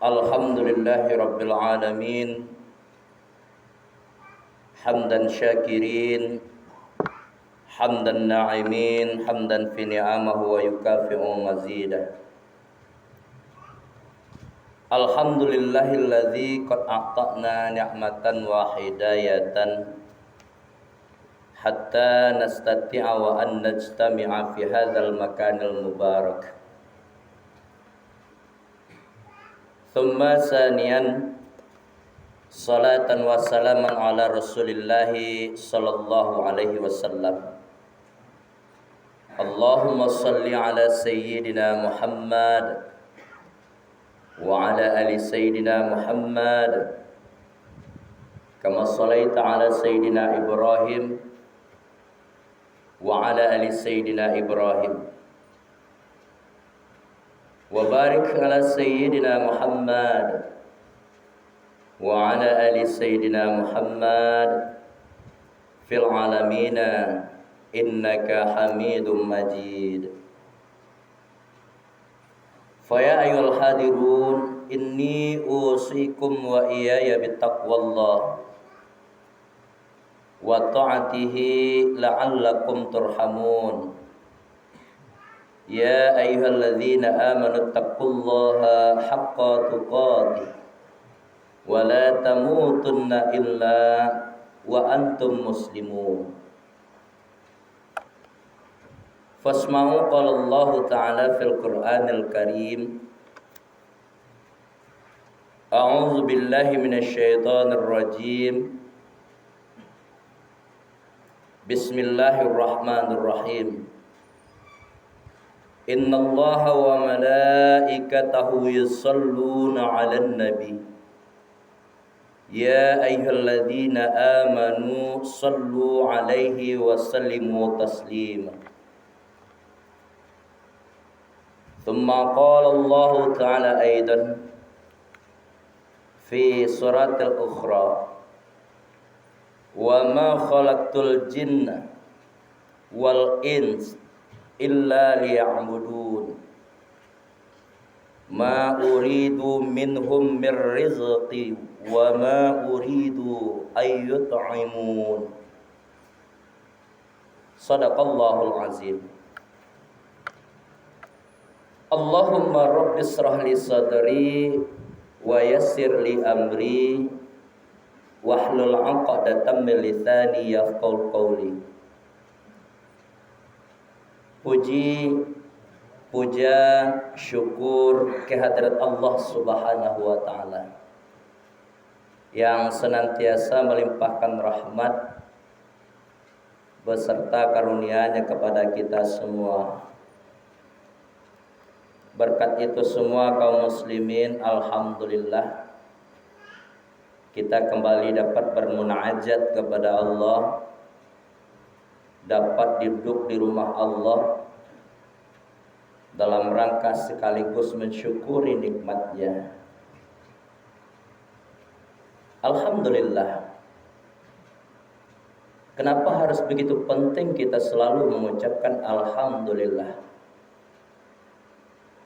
Alhamdulillahi Rabbil Alamin. Hamdan syakirin, hamdan na'imin, hamdan fi ni'amahu wa yukafi'u mazidah. Alhamdulillahilladzi qad a'ta'na ni'matan wa hidayatan hatta nastati'a wa an najtami'a fi hadzal makanil mubarak. Thumma saniyan salatan wa salaman ala rasulillahi sallallahu alaihi wasallam. Allahumma salli ala sayyidina Muhammad wa ala ali sayyidina Muhammad kama sallaita ala sayyidina Ibrahim wa ala ali sayyidina Ibrahim wa barik ala sayyidina Muhammad wa ala ali sayyidina Muhammad fil alamina innaka hamidum majid. Faya ayyuhal hadirun inni usikum wa iyaya bittaqwallah wa ta'atihi la'allakum turhamun. Ya ayyuhalladzina amanu taqullaha haqqa tuqatih wa la tamutunna illa wa antum muslimun. Fasma'u qala Allah ta'ala fil Qur'anil Karim. A'udzu billahi minasy syaithanir rajim. Bismillahirrahmanirrahim. Innallaha wa malaikatahu yusholluna 'alan nabi. Ya ayyuhalladzina amanu shallu 'alaihi wa sallimu taslima. Thumma qala Allah ta'ala aidan fi suratil ukhra. Wa ma khalaqtul jinna wal ins illa liya'budun. Ma uridu minhum mir rizqi wa ma uridu ay yut'imun. Shadaqallahul azim. Allahumma rabbi shrah li sadri wa yassir li amri wahlul 'uqdatam min lisani yafqahu qawli. Puja, syukur kehadirat Allah Subhanahu wa taala yang senantiasa melimpahkan rahmat beserta karunia-Nya kepada kita semua. Berkat itu semua kaum muslimin, alhamdulillah kita kembali dapat bermunajat kepada Allah, dapat duduk di rumah Allah dalam rangka sekaligus mensyukuri nikmat-Nya. Alhamdulillah. Kenapa harus begitu penting kita selalu mengucapkan alhamdulillah?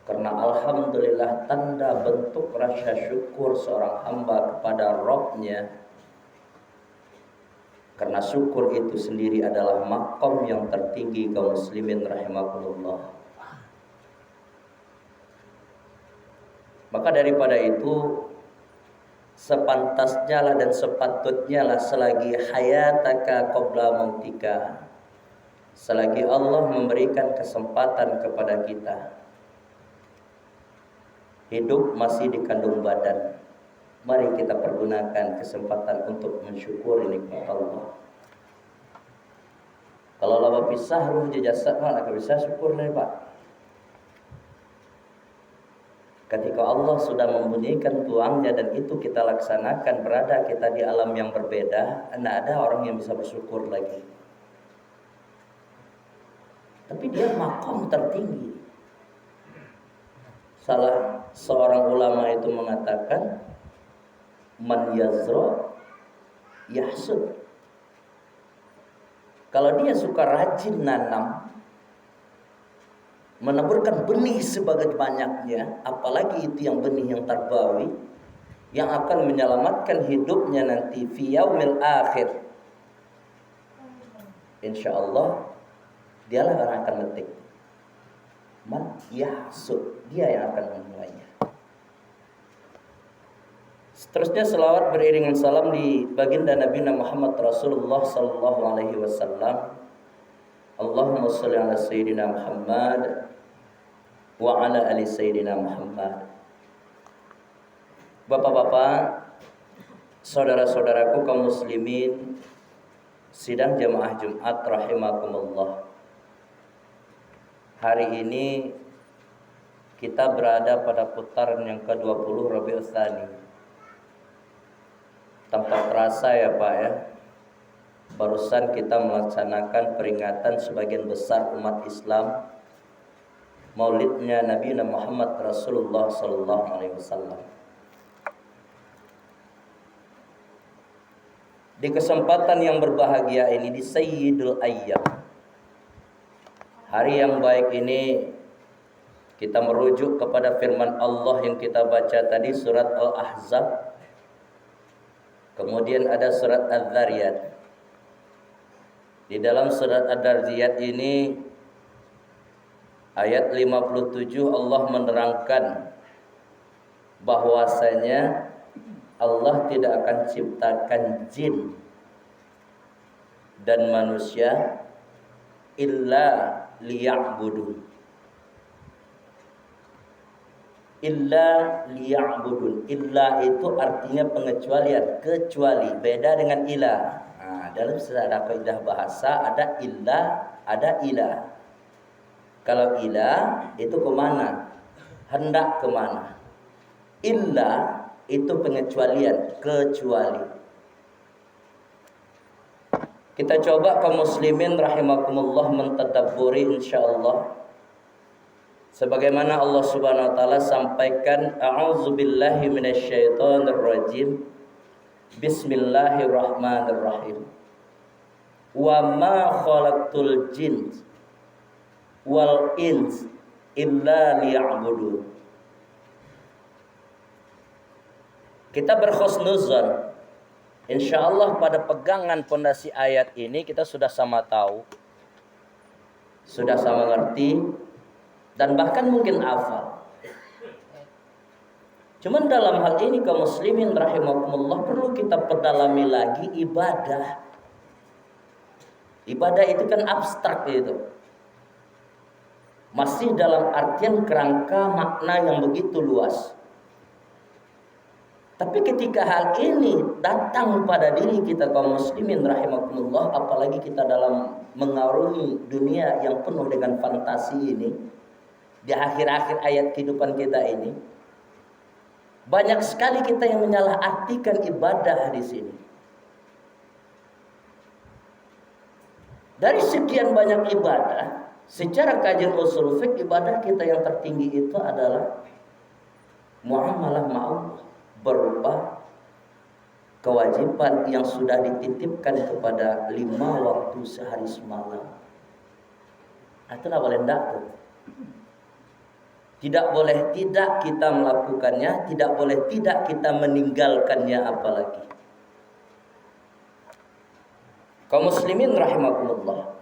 Karena alhamdulillah tanda bentuk rasa syukur seorang hamba kepada Rabb-Nya. Karena syukur itu sendiri adalah maqam yang tertinggi kaum muslimin rahimakumullah. Maka daripada itu sepantasnya lah dan sepatutnya lah selagi hayataka qabla mautika, selagi Allah memberikan kesempatan kepada kita hidup masih di kandung badan, mari kita pergunakan kesempatan untuk mensyukuri nikmat Allah. Kalau lama pisah ruh jasad mana bisa syukur nih Pak. Ketika Allah sudah membunyikan tuangnya dan itu kita laksanakan, berada kita di alam yang berbeda, tidak ada orang yang bisa bersyukur lagi. Tapi dia maqam tertinggi. Salah seorang ulama itu mengatakan, man yazra yahsud. Kalau dia suka rajin nanam, menaburkan benih sebagai banyaknya, apalagi itu yang benih yang tarbawi, yang akan menyelamatkan hidupnya nanti fi yaumil akhir. Insyaallah dialah yang akan metik. Man yahsud, dia yang akan menuainya. Seterusnya selawat beriringan salam di baginda Nabi Muhammad Rasulullah sallallahu alaihi wasallam. Allahumma shalli ala sayyidina Muhammad wa ala ali sayyidina Muhammad. Bapak-bapak, saudara-saudaraku kaum muslimin, sidang jamaah Jumat rahimakumullah. Hari ini kita berada pada putaran yang ke-20 Rabiul Tsani. Tanpa terasa ya Pak ya, barusan kita melaksanakan peringatan sebagian besar umat Islam Maulidnya Nabi Muhammad Rasulullah sallallahu alaihi wasallam. Di kesempatan yang berbahagia ini, di Sayyidul Ayyam, hari yang baik ini, kita merujuk kepada firman Allah yang kita baca tadi, surat Al-Ahzab. Kemudian ada surat Adz-Dzariyat. Di dalam surat Adz-Dzariyat ini ayat 57 Allah menerangkan bahwasanya Allah tidak akan ciptakan jin dan manusia illa liya'budun. Illa liya'budun. Illa itu artinya pengecualian, kecuali, beda dengan ilah. Nah, dalam ada kaidah bahasa ada illa, ada ilah. Kalau ilah itu kemana? Hendak kemana? Illa itu pengecualian, kecuali. Kita coba kaum muslimin rahimakumullah mentadabburi insyaallah. Sebagaimana Allah Subhanahu wa taala sampaikan, a'udzubillahi minasyaitonir rajim. Bismillahirrahmanirrahim. Wa ma khalaqtul jinn wal ins illa liya'budun. Kita berhusnuzan, insyaallah pada pegangan pondasi ayat ini kita sudah sama tahu, sudah sama ngerti, dan bahkan mungkin hafal. Cuman dalam hal ini kaum muslimin rahimakumullah perlu kita perdalami lagi ibadah. Ibadah itu kan abstrak itu. Masih dalam artian kerangka makna yang begitu luas. Tapi ketika hal ini datang pada diri kita kaum muslimin rahimakumullah, apalagi kita dalam mengarungi dunia yang penuh dengan fantasi ini, di akhir-akhir ayat kehidupan kita ini, banyak sekali kita yang menyalahartikan ibadah di sini. Dari sekian banyak ibadah, secara kajian usul fiqh, ibadah kita yang tertinggi itu adalah muamalah ma'ruf, berupa kewajiban yang sudah dititipkan kepada 5 waktu sehari semalam. Itu tidak boleh tidak tuh. Tidak boleh tidak kita melakukannya, tidak boleh tidak kita meninggalkannya apalagi. Kaum muslimin rahimakumullah,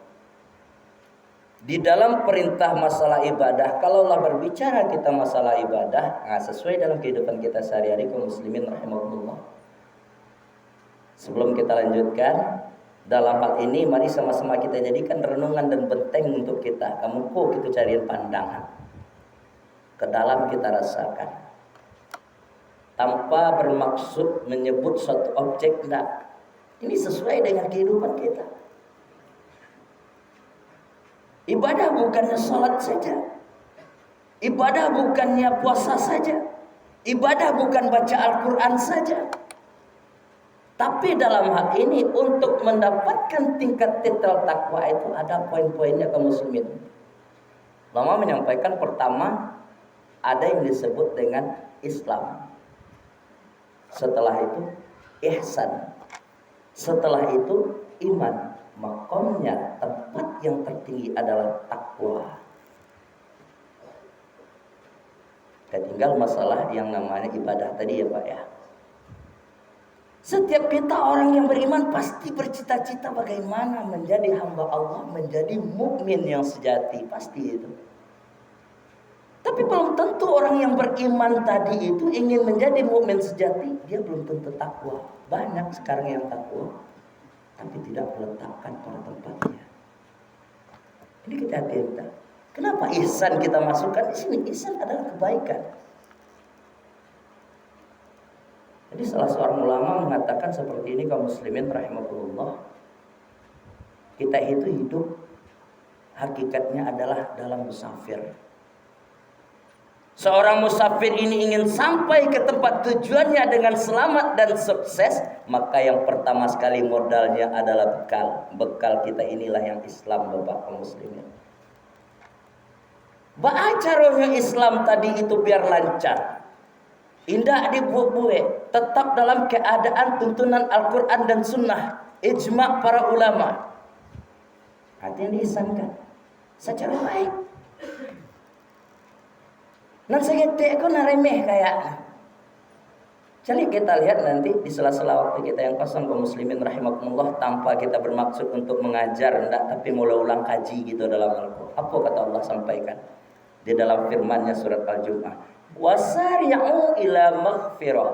di dalam perintah masalah ibadah, kalau Allah berbicara kita masalah ibadah, sesuai dalam kehidupan kita sehari-hari kaum muslimin rahimakumullah. Sebelum kita lanjutkan, dalam hal ini mari sama-sama kita jadikan renungan dan benteng untuk kita. Kamu kok kita cariin pandangan ke dalam kita rasakan. Tanpa bermaksud menyebut suatu objek, enggak. Ini sesuai dengan kehidupan kita. Ibadah bukannya salat saja. Ibadah bukannya puasa saja. Ibadah bukan baca Al-Quran saja. Tapi dalam hal ini untuk mendapatkan tingkat titel takwa itu ada poin-poinnya kaum muslimin. Lama menyampaikan pertama ada yang disebut dengan Islam. Setelah itu ihsan. Setelah itu iman. Makomnya, tempat yang tertinggi adalah takwa. Tinggal masalah yang namanya ibadah tadi ya Pak ya. Setiap kita orang yang beriman pasti bercita-cita bagaimana menjadi hamba Allah, menjadi mukmin yang sejati, pasti itu. Tapi belum tentu orang yang beriman tadi itu ingin menjadi mukmin sejati, dia belum tentu takwa. Banyak sekarang yang takwa, tapi tidak meletakkan pada tempatnya. Ini kita hati-hati. Kenapa ihsan kita masukkan di sini? Ihsan adalah kebaikan. Jadi salah seorang ulama mengatakan seperti ini, kaum muslimin rahimahullah. Kita itu hidup hakikatnya adalah dalam musafir. Seorang musafir ini ingin sampai ke tempat tujuannya dengan selamat dan sukses, maka yang pertama sekali modalnya adalah bekal. Bekal kita inilah yang Islam, Bapak kaum muslimin. Bagaimana Islam tadi itu biar lancar, indah dibuat-buat, tetap dalam keadaan tuntunan Al-Quran dan Sunnah, ijma' para ulama. Artinya diisankan secara baik. Nan segetek aku naremeh kayak. Jadi kita lihat nanti di sela-sela waktu kita yang kosong kaum muslimin rahimakumullah, tanpa kita bermaksud untuk mengajar enggak, tapi mulai ulang kaji gitu dalam Al-Quran. Apa kata Allah sampaikan di dalam firman-Nya surat Al-Jumu'ah? Wasari'u ila maghfirah.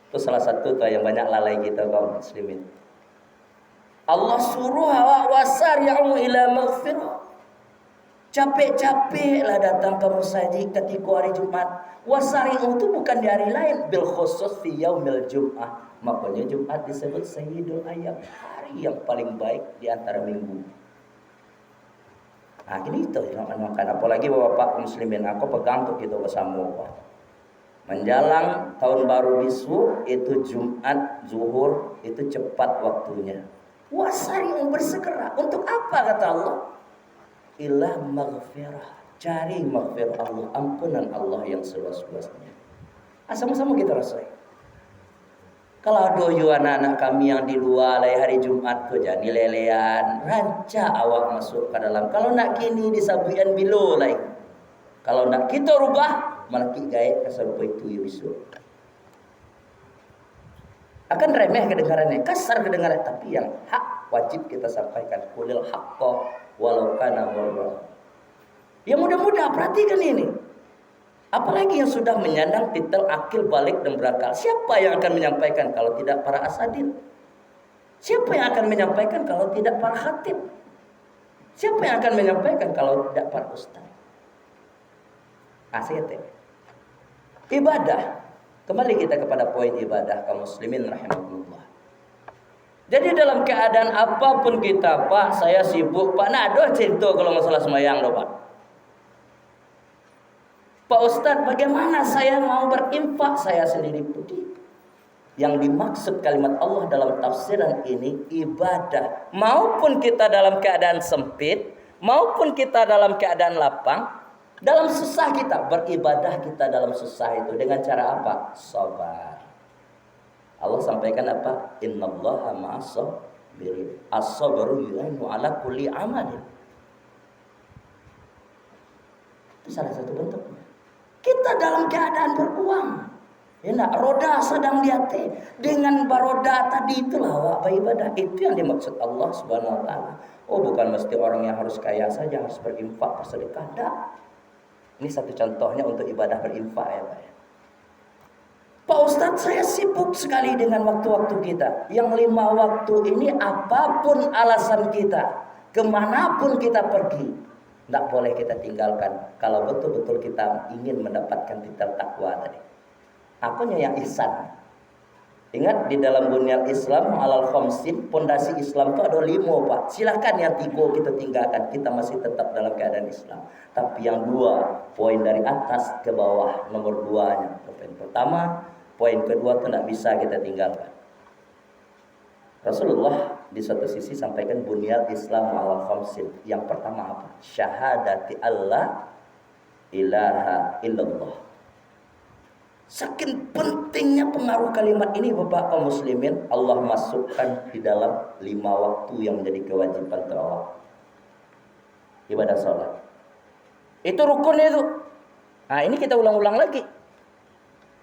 Itu salah satu tuh yang banyak lalai kita kaum muslimin. Allah suruh wasari'u ila maghfirah. Capek-capeklah datang ke masjid ketika hari Jumat. Wasari'u itu bukan di hari lain, bil khusus fi yaumil Jum'ah. Makanya Jumat disebut sayyidul ayyam, hari yang paling baik di antara minggu. Nah ini itu makan. Apalagi bapak muslimin, aku pegang untuk itu bersama Pak. Menjelang tahun baru bisu itu Jumat zuhur itu cepat waktunya. Wasari'u bersegera untuk apa kata Allah? Ilah maghfirah, cari maghfirah Allah, ampunan Allah yang seluas-luasnya. Sama-sama kita rasain. Kalau doyo anak-anak kami yang di luar hari Jumat ke jadi lelean, ranca awak masuk ke dalam. Kalau nak kini disabuian bilo lain. Kalau nak kita rubah, malah kita gaya keserupa itu ya besok. Akan remeh kedengarannya, kasar kedengarannya, tapi yang hak wajib kita sampaikan. Qulil haqqa walau kana murra. Ya mudah-mudahan perhatikan ini. Apalagi yang sudah menyandang titel akil balik dan berakal. Siapa yang akan menyampaikan kalau tidak para asadid? Siapa yang akan menyampaikan kalau tidak para khatib? Siapa yang akan menyampaikan kalau tidak para ustaz? Asyik. Ibadah. Kembali kita kepada poin ibadah kaum muslimin rahimahullah. Jadi dalam keadaan apapun kita, Pak, saya sibuk, Pak, nah aduh cerita kalau masalah semayang doh, Pak. Pak Ustadz, bagaimana saya mau berinfak? Saya sendiri putih. Yang dimaksud kalimat Allah dalam tafsiran ini ibadah. Maupun kita dalam keadaan sempit, maupun kita dalam keadaan lapang, dalam susah kita beribadah, kita dalam susah itu dengan cara apa? Sabar. Allah sampaikan apa? Innallaha ma'as-sabirin. As-sabru yu'inu ala kulli amalin. Itu salah satu bentuknya. Kita dalam keadaan beruang. Ya nak, roda sedang diate. Dengan baroda tadi itulah awak beribadah. Itu yang dimaksud Allah Subhanahu wa taala. Oh, bukan mesti orang yang harus kaya saja harus berinfak, bersedekah. Tidak. Ini satu contohnya untuk ibadah berinfak ya, Pak. Pak Ustadz, saya sibuk sekali dengan waktu-waktu kita. Yang 5 waktu ini apapun alasan kita, kemanapun kita pergi, tidak boleh kita tinggalkan. Kalau betul-betul kita ingin mendapatkan titel takwa tadi. Apanya yang ihsan? Ingat di dalam bunyal Islam alal khamsin, pondasi Islam itu ada 5, Pak. Silakan yang 3 kita tinggalkan, kita masih tetap dalam keadaan Islam. Tapi yang 2, poin dari atas ke bawah, nomor 2-nya. Poin pertama, poin kedua itu tidak bisa kita tinggalkan. Rasulullah di satu sisi sampaikan bunyal Islam alal khamsin. Yang pertama apa? Syahadati Allah ilaha illallah. Saking pentingnya pengaruh kalimat ini Bapak kaum muslimin, Allah masukkan di dalam 5 waktu yang menjadi kewajiban terawak. Ibadah sholat. Itu rukunnya itu. Nah, ini kita ulang-ulang lagi.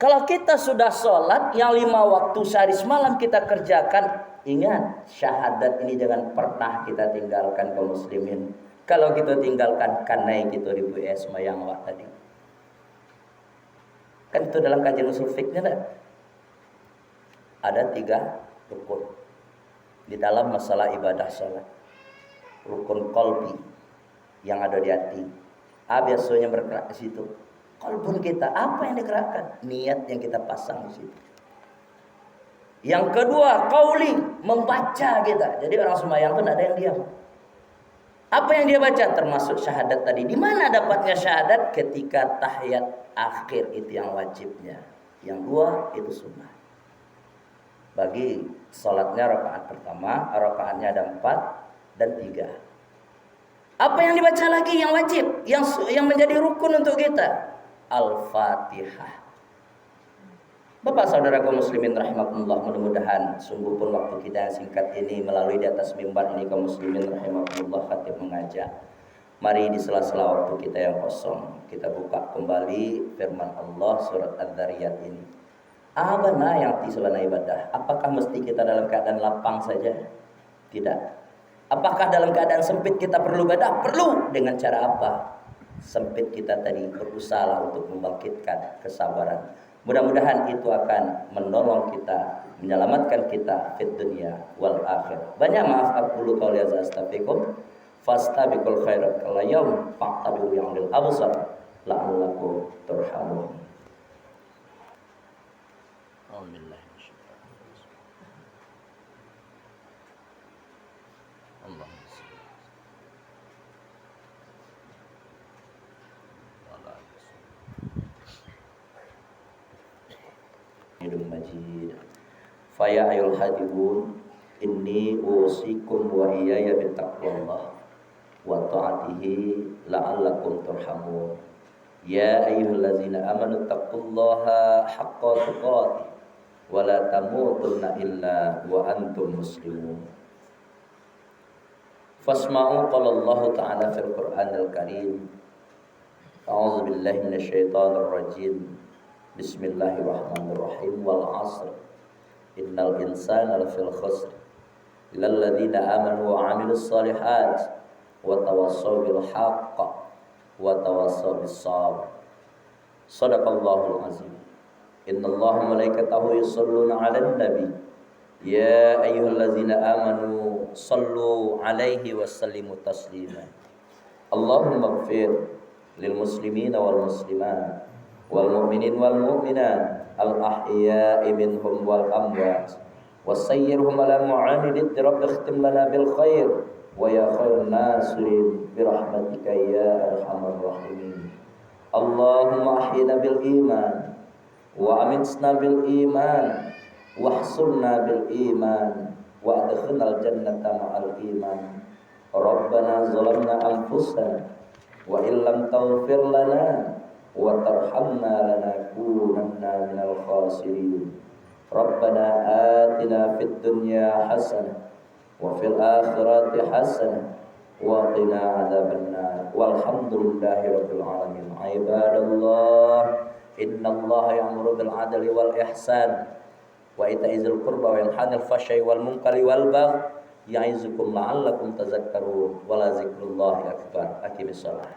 Kalau kita sudah sholat yang 5 waktu sehari semalam kita kerjakan, ingat syahadat ini jangan pernah kita tinggalkan kaum muslimin. Kalau kita tinggalkan karena kita ribu semayang awak tadi. Kan itu dalam kajian usul fiknya ada 3 rukun di dalam masalah ibadah sholat. Rukun qalbi yang ada di hati. Biasanya bergerak di situ. Kalbun kita, apa yang digerakkan? Niat yang kita pasang di situ. Yang kedua, qauli, membaca kita. Jadi orang sembahyang pun ada yang diam. Apa yang dia baca? Termasuk syahadat tadi. Di mana dapatnya syahadat? Ketika tahiyat akhir, itu yang wajibnya. Yang 2 itu sunnah. Bagi sholatnya rakaat pertama, rakaatnya ada 4 dan 3. Apa yang dibaca lagi yang wajib, yang menjadi rukun untuk kita? Al-Fatihah. Bapak saudara kaum muslimin rahimakumullah, mudah-mudahan sungguh pun waktu kita yang singkat ini melalui di atas mimbar ini kaum muslimin rahimakumullah khatib mengajak. Mari di sela-sela waktu kita yang kosong kita buka kembali firman Allah surat Adz-Dzariyat ini. Benar yang tisabana ibadah. Apakah mesti kita dalam keadaan lapang saja? Tidak. Apakah dalam keadaan sempit kita perlu ibadah? Perlu. Dengan cara apa? Sempit kita tadi berusaha untuk membangkitkan kesabaran. Mudah-mudahan itu akan menolong kita, menyelamatkan kita fid dunya wal akhirah. Banyak maaf aku qouli hadza astaghfirukum fastabiqul khairat kal yaum fa'tabiru ya'lil absar la'allakum turhamun. Alhamdulillah. Allah. Majid. Faya ayul hadibun inni usikum wa iyaya bittaqwallah wa ta'atihi la'allakum turhamun. Ya ayyuhallazina amanu taqullaha haqqa tuqatih wa la tamutunna illa wa antum muslimun. Fasma'u qala Allah ta'ala fil Qur'anil Karim. A'udzu billahi minasyaitonir rajim. Bismillahirrahmanirrahim. Wal 'asr innal insana lafil khusr illal ladzina amanu wa 'amilus shalihat wa tawassaw bil haqq wa tawassaw bis sabr. Shadaqallahul azim. Innallaha malaikatahu yusholluna 'alan nabi ya ayyuhalladzina amanu shallu 'alaihi wa sallimu taslima. Allahumma ighfir lil muslimina wal muslimat wal mu'minin wal mu'minat al ahya'i minhum wal amwat wasayyirhum ala mu'anidid rabbi ikhtim lana bil khair wa ya khairun nasirin bi rahmatika ya arhamar rahimin. Allahumma ahyina bil iman wa amitna bil iman wahsurna bil iman wa adkhilnal jannata ma'al iman. Rabbana zalamna anfusana wa illam taghfir lana wa tarhamna lanakunanna minal khasirin. Rabbana atina fid dunya hasanah wa fil akhirati hasanah wa qina adzabannar. Walhamdulillahi rabbil alamin. Ibadallah, innallaha ya'muru bil 'adli wal ihsan wa ita'izil qurba wa yanhanil fahsya'i wal munkari wal baghi ya'izukum la'allakum tadhakkarun. Wa la dzikrullahi akbar. Aqimissalah.